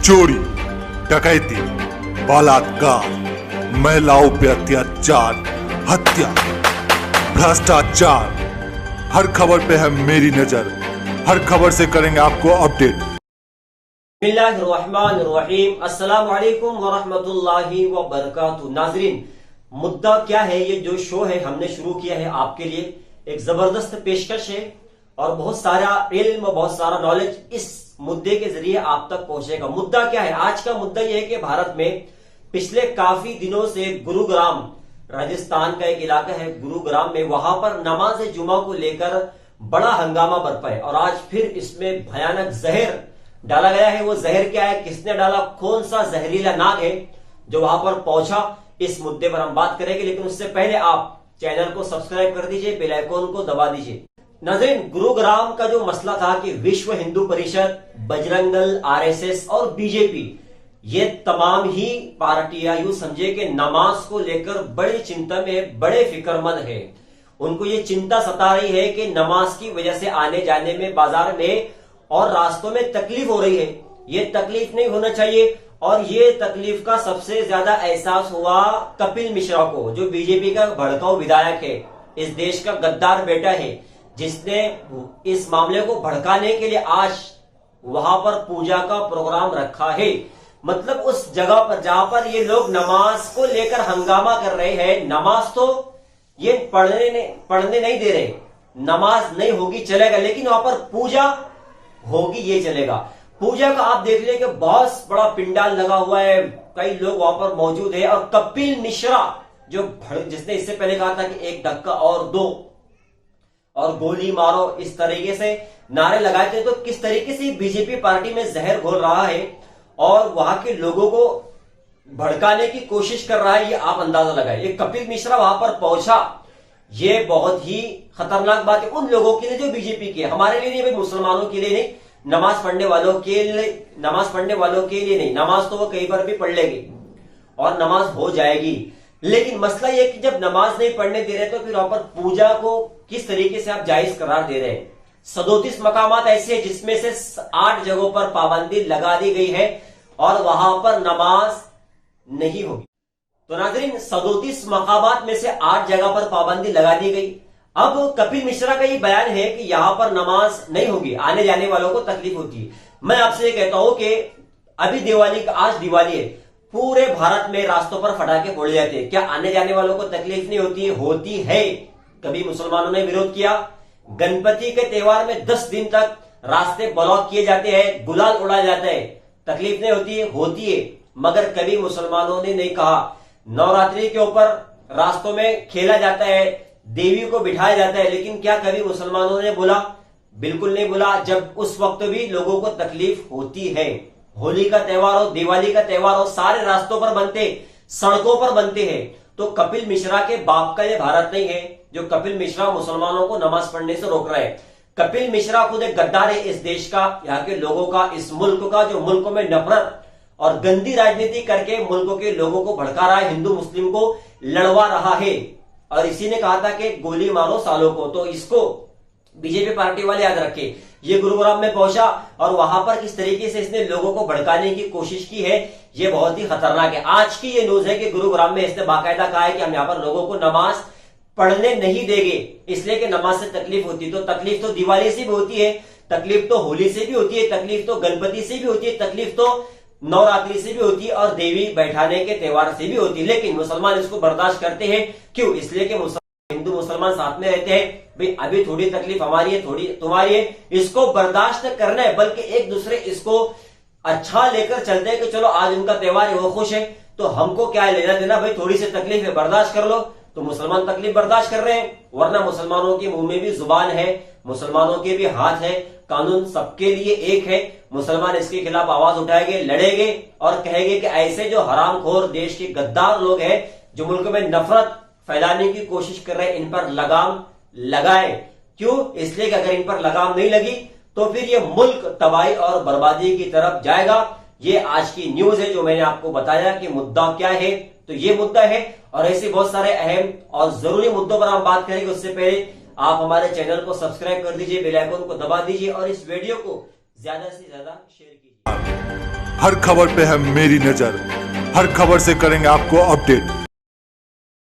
चोरी, डकैती, बलात्कार, महिलाओं पे अत्याचार, हत्या, भ्रष्टाचार, हर खबर पे है मेरी नजर। हर खबर से करेंगे आपको अपडेट। बिस्मिल्लाहिर्रहमानिर्रहीम, अस्सलाम वालेकुम वरहमतुल्लाहि वबरकातुहू। नाजरीन, मुद्दा क्या है? ये जो शो है हमने शुरू किया है आपके लिए एक जबरदस्त पेशकश है और बहुत सारा इल्म, बहुत सारा नॉलेज इस मुद्दे के जरिए आप तक पहुंचेगा। मुद्दा क्या है? आज का मुद्दा यह है कि भारत में पिछले काफी दिनों से गुरुग्राम, राजस्थान का एक इलाका है गुरुग्राम में, वहां पर नमाज जुमा को लेकर बड़ा हंगामा बरपा है और आज फिर इसमें भयानक जहर डाला गया है। वो जहर क्या है, किसने डाला, कौन सा जहरीला नाग है जो वहां पर पहुंचा, इस मुद्दे पर हम बात करेंगे। लेकिन उससे पहले आप चैनल को सब्सक्राइब कर दीजिए, बेल आइकन को दबा दीजिए। नाज़रीन, गुरुग्राम का जो मसला था कि विश्व हिंदू परिषद, बजरंग दल, आरएसएस और बीजेपी, ये तमाम ही पार्टियां यूं समझे कि नमाज को लेकर बड़ी चिंता में, बड़े फिक्रमंद है। उनको ये चिंता सता रही है कि नमाज की वजह से आने जाने में, बाजार में और रास्तों में तकलीफ हो रही है। ये तकलीफ नहीं होना चाहिए और ये तकलीफ का सबसे ज्यादा एहसास हुआ कपिल मिश्रा को, जो बीजेपी का भड़काऊ विधायक है, इस देश का गद्दार बेटा है, जिसने इस मामले को भड़काने के लिए आज वहां पर पूजा का प्रोग्राम रखा है। मतलब उस जगह पर जहां पर ये लोग नमाज को लेकर हंगामा कर रहे हैं, नमाज तो ये पढ़ने नहीं दे रहे, नमाज नहीं होगी चलेगा, लेकिन वहां पर पूजा होगी ये चलेगा। पूजा का आप देख लें कि बहुत बड़ा पिंडाल लगा हुआ है, कई लोग वहां पर मौजूद है और कपिल मिश्रा जिसने इससे पहले कहा था कि एक धक्का और दो और गोली मारो, इस तरीके से नारे लगाए थे। तो किस तरीके से बीजेपी पार्टी में जहर घोल रहा है और वहां के लोगों को भड़काने की कोशिश कर रहा है, ये आप अंदाजा लगाए। ये कपिल मिश्रा वहां पर पहुंचा, ये बहुत ही खतरनाक बात है उन लोगों के लिए जो बीजेपी के, हमारे लिए नहीं भाई, मुसलमानों के लिए नहीं, नमाज पढ़ने वालों के लिए नहीं। नमाज तो वो कई बार भी पढ़ लेंगे और नमाज हो जाएगी, लेकिन मसला यह कि जब नमाज नहीं पढ़ने दे रहे तो फिर वहां पर पूजा को किस तरीके से आप जायज करार दे रहे हैं। 37 मकामात ऐसे हैं जिसमें से 8 जगहों पर पाबंदी लगा दी गई है और वहां पर नमाज नहीं होगी। तो नाज़रीन, 37 मकामात में से 8 जगह पर पाबंदी लगा दी गई। अब कपिल मिश्रा का ये बयान है कि यहां पर नमाज नहीं होगी, आने जाने वालों को तकलीफ होती है। मैं आपसे ये कहता हूं कि अभी आज दिवाली है, पूरे भारत में रास्तों पर फटाके फोड़े जाते हैं, क्या आने जाने वालों को तकलीफ नहीं होती है? होती है। कभी मुसलमानों ने विरोध किया? गणपति के त्योहार में 10 दिन तक रास्ते ब्लॉक किए जाते हैं, गुलाल उड़ाया जाता है, तकलीफ नहीं होती है? होती है। मगर कभी मुसलमानों ने नहीं कहा नवरात्रि के ऊपर रास्तों में खेला जाता है, देवी को बिठाया जाता है, लेकिन क्या कभी मुसलमानों ने बोला? बिल्कुल नहीं बोला। जब उस वक्त भी लोगों को तकलीफ होती है। होली का त्योहार हो, दिवाली का त्योहार हो, सारे रास्तों पर बनते, सड़कों पर बनते हैं। तो कपिल मिश्रा के बाप का ये भारत नहीं है जो कपिल मिश्रा मुसलमानों को नमाज पढ़ने से रोक रहा है। कपिल मिश्रा खुद एक गद्दार है इस देश का, यहाँ के लोगों का, इस मुल्क का, जो मुल्क में नफरत और गंदी राजनीति करके मुल्कों के लोगों को भड़का रहा है, हिंदू मुस्लिम को लड़वा रहा है। और इसी ने कहा था कि गोली मारो सालों को। तो इसको बीजेपी पार्टी वाले याद रखे। ये गुरुग्राम में पहुंचा और वहां पर किस तरीके से इसने लोगों को भड़काने की कोशिश की है, ये बहुत ही खतरनाक है। आज की ये न्यूज है कि गुरुग्राम में इसने बाकायदा कहा है कि हम यहाँ पर लोगों को नमाज पढ़ने नहीं देंगे, इसलिए कि नमाज से तकलीफ होती है। तो तकलीफ तो दिवाली से भी होती है, तकलीफ तो होली से भी होती है, तकलीफ तो गणपति से भी होती है, तकलीफ तो नवरात्रि से भी होती है और देवी बैठाने के त्योहार से भी होती है। लेकिन मुसलमान इसको बर्दाश्त करते हैं। क्यों? इसलिए कि हिंदू मुसलमान साथ में रहते हैं। भाई अभी थोड़ी तकलीफ हमारी है, थोड़ी तुम्हारी है, इसको बर्दाश्त करना है, बल्कि एक दूसरे इसको अच्छा लेकर चलते हैं कि चलो आज उनका त्योहार है, वो खुश है, तो हमको क्या लेना देना, भाई थोड़ी सी तकलीफ है, बर्दाश्त कर लो। तो मुसलमान तकलीफ बर्दाश्त कर रहे हैं, वरना मुसलमानों के मुंह में भी जुबान है, मुसलमानों के भी हाथ है, कानून सबके लिए एक है। मुसलमान इसके खिलाफ आवाज उठाएंगे, लड़ेंगे और कहेंगे कि ऐसे जो हरामखोर देश के गद्दार लोग हैं जो मुल्क में नफरत फैलाने की कोशिश कर रहे हैं, इन पर लगाम लगाए। क्यों? इसलिए कि अगर इन पर लगाम नहीं लगी तो फिर ये मुल्क तबाही और बर्बादी की तरफ जाएगा। ये आज की न्यूज है जो मैंने आपको बताया कि मुद्दा क्या है। तो ये मुद्दा है और ऐसे बहुत सारे अहम और जरूरी मुद्दों पर हम बात करेंगे। उससे पहले आप हमारे चैनल को सब्सक्राइब कर दीजिए, बेल आइकन को दबा दीजिए और इस वीडियो को ज्यादा से ज्यादा शेयर कीजिए। हर खबर पे है मेरी नजर, हर खबर से करेंगे आपको अपडेट।